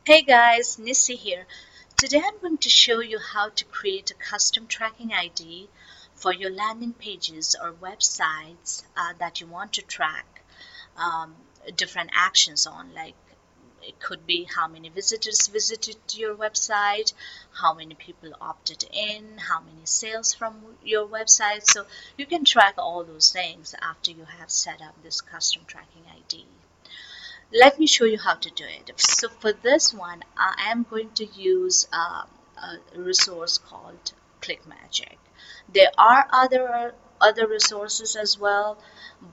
Hey guys, Nissy here. Today I'm going to show you how to create a custom tracking ID for your landing pages or websites that you want to track um, different actions on. Like it could be how many visitors visited your website, how many people opted in, how many sales from your website. So you can track all those things after you have set up this custom tracking ID. Let me show you how to do it. So for this one, I am going to use a resource called Clickmagick. There are other resources as well,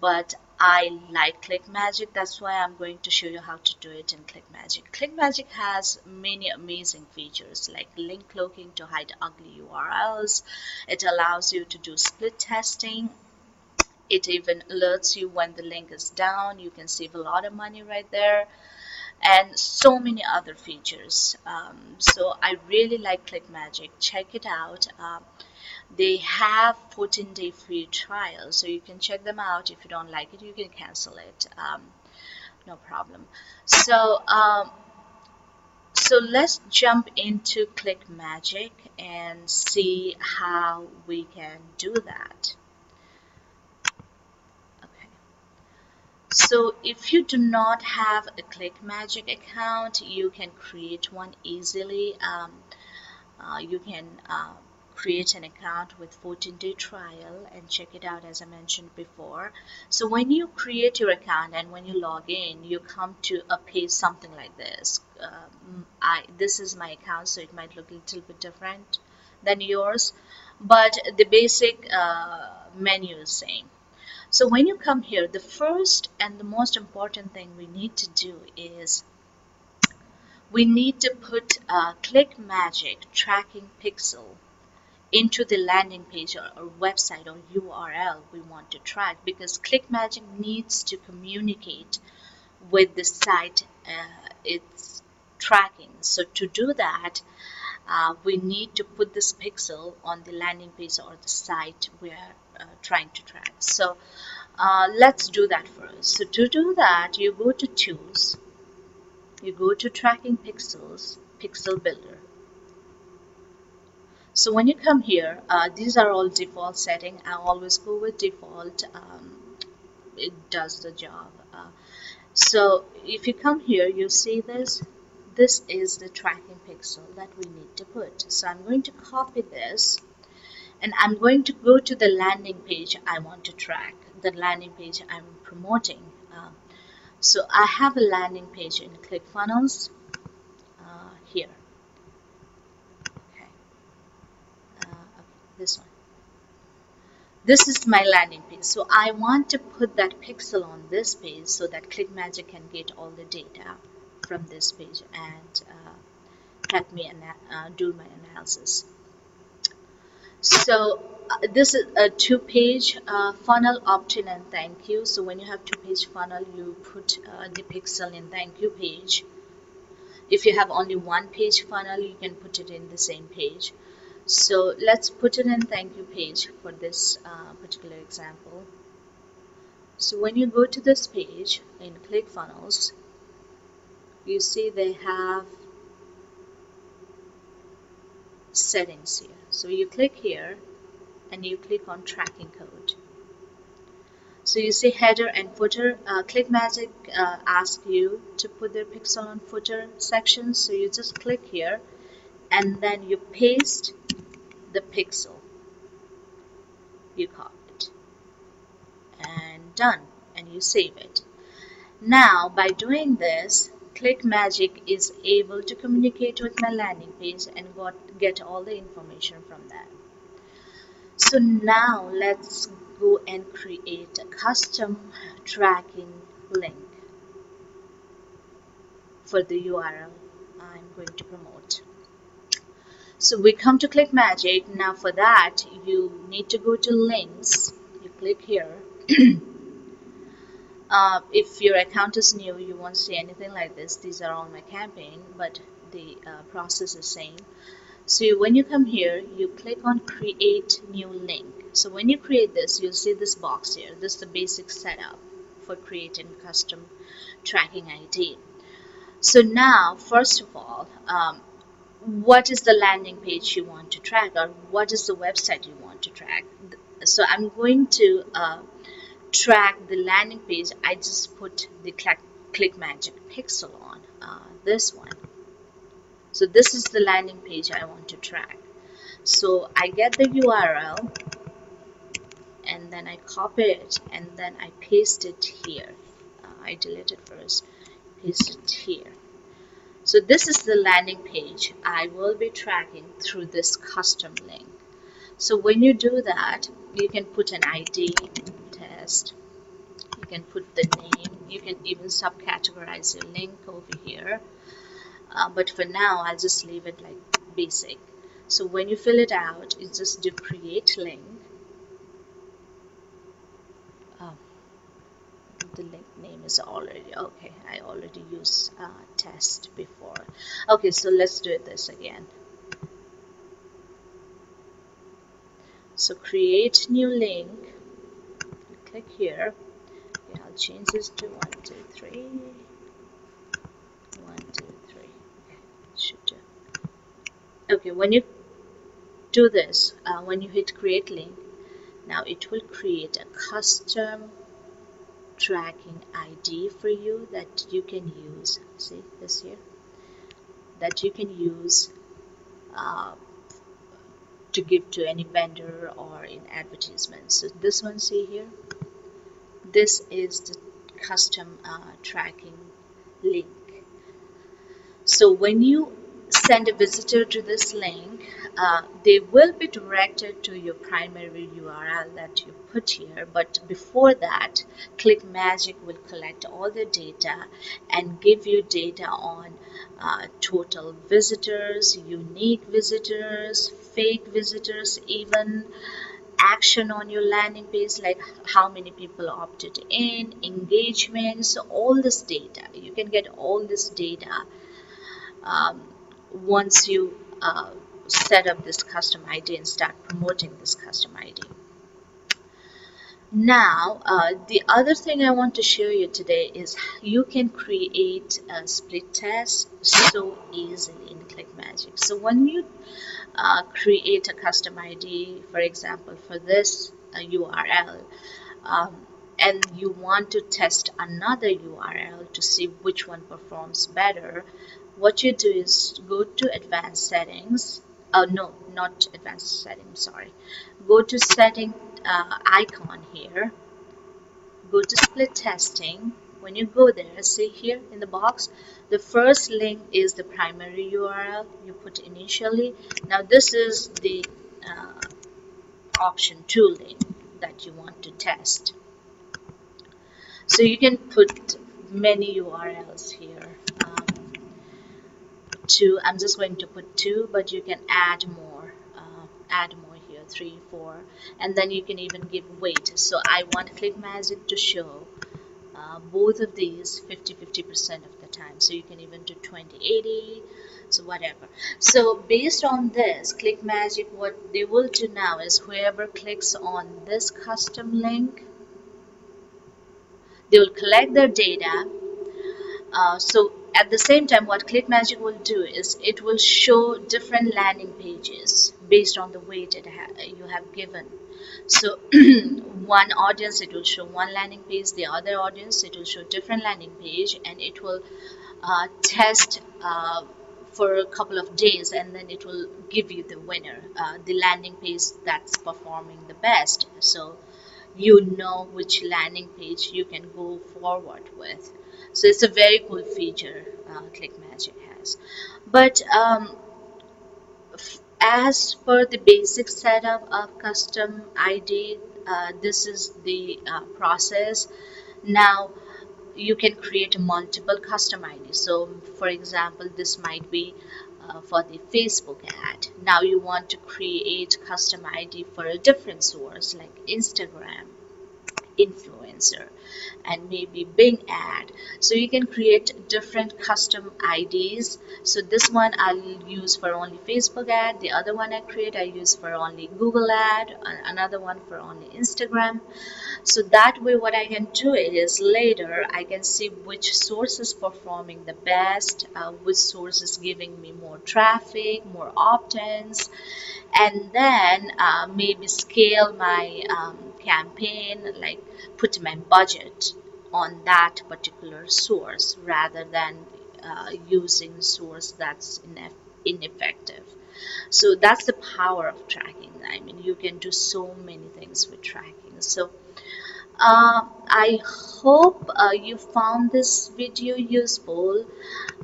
but I like Clickmagick. That's why I'm going to show you how to do it in Clickmagick. Clickmagick has many amazing features like link cloaking to hide ugly URLs. It allows you to do split testing. It even alerts you when the link is down. You can save a lot of money right there, and so many other features. So I really like Clickmagick. Check it out. They have 14-day free trial, so you can check them out. If you don't like it, you can cancel it. No problem. So let's jump into Clickmagick and see how we can do that. Okay. So if you do not have a Clickmagick account, you can create one easily. You can create an account with 14-day trial and check it out as I mentioned before. So when you create your account and when you log in, you come to a page something like this. This is my account, so it might look a little bit different than yours, but the basic menu is same. So when you come here, the first and the most important thing we need to do is we need to put a Clickmagick tracking pixel into the landing page or website or URL we want to track, because Clickmagick needs to communicate with the site it's tracking. So to do that, we need to put this pixel on the landing page or the site we're trying to track. So let's do that first. So to do that, you go to Tools, you go to Tracking Pixels, Pixel Builder. So when you come here, these are all default setting. I always go with default. It does the job. So if you come here, you see this. This is the tracking pixel that we need to put. So I'm going to copy this and I'm going to go to the landing page I want to track, the landing page I'm promoting. So I have a landing page in ClickFunnels here. Okay, this one. This is my landing page. So I want to put that pixel on this page so that Clickmagick can get all the data from this page and help me do my analysis. So this is a two-page funnel, opt-in and thank you. So when you have two-page funnel, you put the pixel in thank you page. If you have only one-page funnel, you can put it in the same page. So let's put it in thank you page for this particular example. So when you go to this page in ClickFunnels, you see they have settings here. So you click here and you click on tracking code. So you see header and footer. Clickmagick asks you to put their pixel on footer section. So you just click here and then you paste the pixel. You copy it and done, and you save it. Now by doing this, Clickmagick is able to communicate with my landing page and get all the information from that. So now let's go and create a custom tracking link for the URL I'm going to promote. So we come to Clickmagick. Now for that, you need to go to links. You click here. If your account is new, you won't see anything like this. These are all my campaign, but the process is same. So when you come here, you click on create new link. So when you create this, you'll see this box here. This is the basic setup for creating custom tracking ID. So now, first of all, what is the landing page you want to track, or what is the website you want to track? So I'm going to track the landing page. I just put the Clickmagick pixel on this one. So this is the landing page I want to track. So I get the URL and then I copy it and then I paste it here. I delete it first, paste it here. So this is the landing page I will be tracking through this custom link. So when you do that, you can put an ID, test, you can put the name, you can even subcategorize your link over here. But for now, I'll just leave it like basic. So when you fill it out, you just do create link. The link name is already okay. I already used test before. Okay, so let's do this again. So create new link. Click here. Okay, I'll change this to 1, 2, 3. 1, 2, 3. Okay, should do. Okay, when you do this, when you hit create link, now it will create a custom tracking ID for you that you can use. See this here? That you can use to give to any vendor or in advertisements. So this one, see here? This is the custom tracking link. So when you send a visitor to this link, they will be directed to your primary URL that you put here. But before that, Clickmagick will collect all the data and give you data on total visitors, unique visitors, fake visitors, even action on your landing page, like how many people opted in, engagements, all this data. You can get all this data once you set up this custom ID and start promoting this custom ID. Now, the other thing I want to show you today is you can create a split test so easily in Clickmagick. So when you create a custom ID, for example, for this URL, and you want to test another URL to see which one performs better, what you do is go to advanced settings. No, not advanced settings, sorry. Go to setting icon here. Go to split testing. When you go there, see here in the box, the first link is the primary URL you put initially. Now this is the option 2 link that you want to test. So you can put many URLs here. I'm just going to put 2, but you can add more here, 3, 4, and then you can even give weight. So I want Clickmagick to show both of these 50% of the time, so you can even do 20/80, so whatever. So based on this, Clickmagick, what they will do now is whoever clicks on this custom link, they will collect their data. So at the same time, what Clickmagick will do is it will show different landing pages based on the weight you have given. So one audience, it will show one landing page, the other audience, it will show different landing page, and it will test for a couple of days, and then it will give you the winner, the landing page that's performing the best. So you know which landing page you can go forward with. So it's a very cool feature Clickmagick has. But as per the basic setup of custom ID, this is the process. Now you can create multiple custom IDs. So for example, this might be for the Facebook ad. Now you want to create custom ID for a different source like Instagram, influencer, and maybe Bing ad. So you can create different custom IDs. So this one I'll use for only Facebook ad, the other one I use for only Google ad, another one for only Instagram. So that way what I can do is later I can see which source is performing the best, which source is giving me more traffic, more opt-ins, and then maybe scale my campaign, like put my budget on that particular source rather than using source that's ineffective. So that's the power of tracking. I mean, you can do so many things with tracking. So I hope you found this video useful.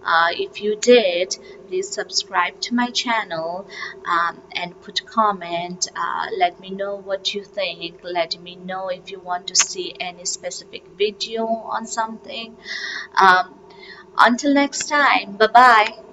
If you did, please subscribe to my channel and put a comment. Let me know what you think. Let me know if you want to see any specific video on something. Um, until next time, bye bye.